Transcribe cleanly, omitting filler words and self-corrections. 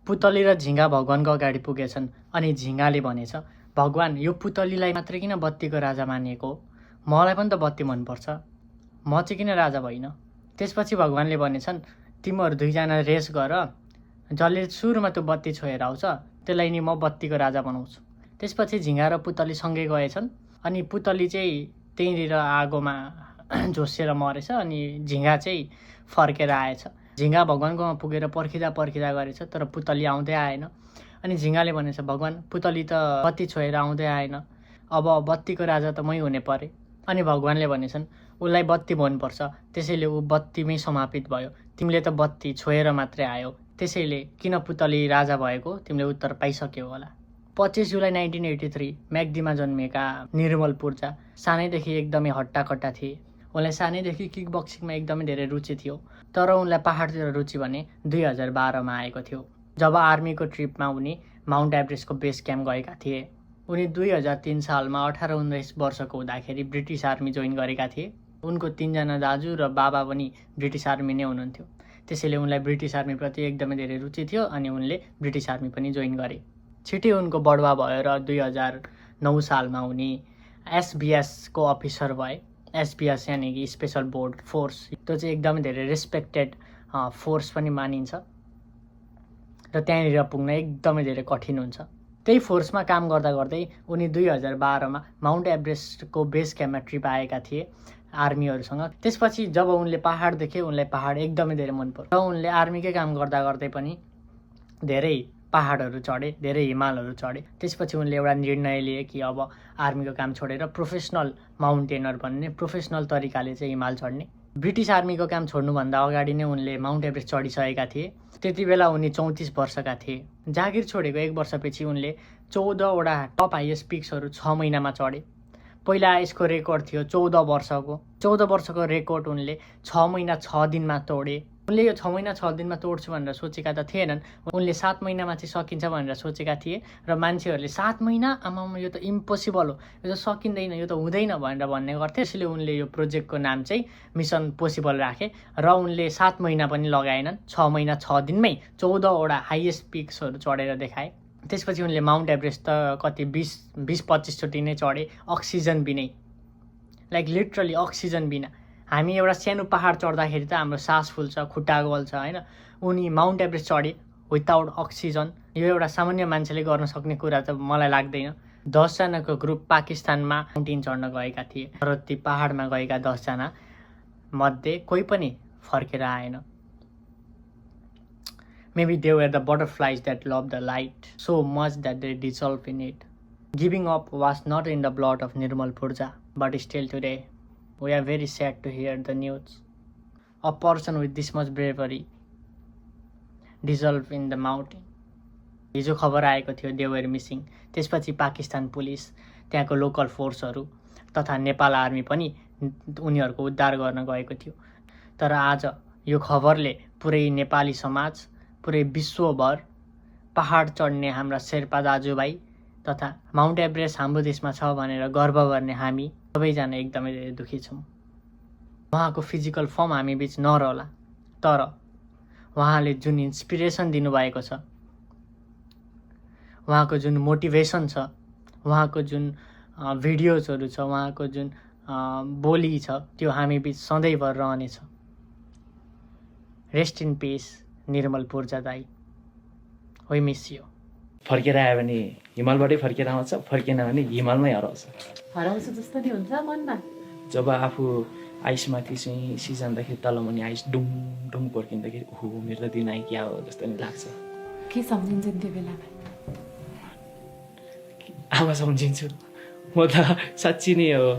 पुतली र झिँगा भगवानको अगाडि पुगेछन् अनि झिँगाले भनेछ, भगवान यो पुतलीलाई मात्रै किन बत्तीको राजा मानिएको हो? मलाई पनि त बत्ती मनपर्छ, म चाहिँ किन राजा भइन? त्यसपछि भगवानले भनेछन्, तिमीहरू दुईजना रेस गर, जसले सुरुमा त्यो बत्ती छोएर आउँछ त्यसलाई नि म बत्तीको राजा बनाउँछु। त्यसपछि झिँगा र पुतली सँगै गएछन् अनि पुतली चाहिँ त्यहीँनिर आगोमा झोसिएर मरेछ अनि झिँगा चाहिँ फर्केर आएछ। झिँगा भगवानकोमा पुगेर पर्खिँदा गरेछ तर पुतली आउँदै आएन। अनि झिँगाले भनेछ, भगवान पुतली त बत्ती छोएर आउँदै आएन, अब बत्तीको राजा त मै हुने परे। अनि भगवानले भनेछन्, उसलाई बत्ती मनपर्छ त्यसैले ऊ बत्तीमै समापित भयो, तिमीले त बत्ती छोएर मात्रै आयो, त्यसैले किन पुतली राजा भएको तिमीले उत्तर पाइसक्यौ होला। 25 जुलाई 1983 म्याग्दीमा जन्मिएका निर्मल पूर्जा सानैदेखि एकदमै हट्टाकट्टा थिए। उनलाई सानैदेखि किक बक्सिङमा एकदमै धेरै रुचि थियो, तर उनलाई पहाडतिर रुचि भने 2012मा आएको थियो, जब आर्मीको ट्रिपमा उनी माउन्ट एभरेस्टको बेस क्याम्प गएका थिए। उनी 2003 सालमा 18-19 वर्षको हुँदाखेरि ब्रिटिस आर्मी जोइन गरेका थिए। उनको 3 जना दाजु र बाबा पनि ब्रिटिस आर्मी नै हुनुहुन्थ्यो, त्यसैले उनलाई ब्रिटिस आर्मीप्रति एकदमै धेरै रुचि थियो अनि उनले ब्रिटिस आर्मी पनि जोइन गरे। छिट्टै उनको बढुवा भयो र 2009 सालमा उनी एसबिएसको अफिसर भए। एसबिएस यानि कि स्पेसल बोर्ड फोर्स, त्यो चाहिँ एकदमै धेरै रेस्पेक्टेड फोर्स पनि मानिन्छ र त्यहाँनिर पुग्न एकदमै धेरै कठिन हुन्छ। त्यही फोर्समा काम गर्दा गर्दै उनी 2012मा माउन्ट एभरेस्टको बेस क्याम्पमा ट्रिप आएका थिए आर्मीहरूसँग। त्यसपछि जब उनले पहाड देखे उनलाई पहाड एकदमै धेरै मन पर्यो र उनले आर्मीकै काम गर्दा गर्दै पनि धेरै पहाडहरू चढे, धेरै हिमालहरू चढे। त्यसपछि उनले एउटा निर्णय लिए कि अब आर्मीको काम छोडेर प्रोफेसनल माउन्टेनर बन्ने, प्रोफेसनल तरिकाले चाहिँ हिमाल चढ्ने। ब्रिटिस आर्मीको काम छोड्नुभन्दा अगाडि नै उनले माउन्ट एभरेस्ट चढिसकेका थिए। त्यति बेला उनी 34 वर्षका थिए। जागिर छोडेको 1 वर्षपछि उनले 14वटा टप हाइएस्ट पिक्सहरू 6 महिनामा चढे। पहिला यसको रेकर्ड थियो 14 वर्षको। 14 वर्षको रेकर्ड उनले 6 महिना 6 दिनमा तोडे। उनले यो 6 महिना 6 दिनमा तोड्छु भनेर सोचेका त थिएनन्, उनले 7 महिनामा चाहिँ सकिन्छ भनेर सोचेका थिए र मान्छेहरूले 7 महिना आमामा यो त इम्पोसिबल हो, यो त सकिँदैन, यो त हुँदैन भनेर भन्ने गर्थे। त्यसैले उनले यो प्रोजेक्टको नाम चाहिँ मिसन पोसिबल राखे र उनले 7 महिना पनि लगाएनन्, 6 महिना 6 दिनमै 14वटा हाइएस्ट पिक्सहरू चढेर देखाए। त्यसपछि उनले माउन्ट एभरेस्ट त कति 20-25 चोटि नै चढे, अक्सिजन बिनै, लाइक लिटरली अक्सिजन बिना। हामी एउटा सानो पहाड चढ्दाखेरि त हाम्रो सास फुल्छ, खुट्टा गल्छ होइन, उनी माउन्ट एभरेस्ट चढे विदाउट अक्सिजन। यो एउटा सामान्य मान्छेले गर्न सक्ने कुरा त मलाई लाग्दैन। 10 जनाको ग्रुप पाकिस्तानमा माउन्टेन चढ्न गएका थिए र ती पहाडमा गएका 10 जना मध्ये कोही पनि फर्केर आएन। Maybe they were the butterflies that loved the light so much that they dissolved in it. Giving up was not in the blood of Nirmal Purja, but still today, we are very sad to hear the news. A person with this much bravery dissolved in the mountain. हिजो खबर आएको थियो they were missing. त्यसपछि Pakistan police, त्यहाँको local फोर्सहरू तथा Nepal army पनि उनीहरूको उद्धार गर्न गएको थियो। तर आज यो खबरले पुरै नेपाली समाज, पुरै विश्वभर पहाड चढ्ने हाम्रा शेर्पा दाजुभाइ तथा माउन्ट एभरेस्ट हाम्रो देशमा छ भनेर गर्व गर्ने हामी सबैजना एकदमै धेरै दुखी छौँ। उहाँको फिजिकल फर्म हामी बिच नरहला, तर उहाँले जुन इन्सपिरेसन दिनुभएको छ, उहाँको जुन मोटिभेसन छ, उहाँको जुन भिडियोजहरू छ, उहाँको जुन बोली छ, त्यो हामी बिच सधैँभर रहनेछ। रेस्ट इन पिस निर्मल पूर्जा दाई, वी मिस यु। फर्केर आयो भने हिमालबाटै फर्केर आउँछ, फर्केन भने हिमालमै हराउँछ जस्तो नि हुन्छ मनमा। जब आफू आइसमाथि चाहिँ सिजान्दाखेरि तलमुनि आइस डुम डुम कोर्किँदाखेरि ओहो मेरो त दिन आइ क्या हो जस्तो नि लाग्छ। के सम्झिन्छ त्यो बेलामा? आमा सम्झिन्छु म त, साँच्ची नै हो।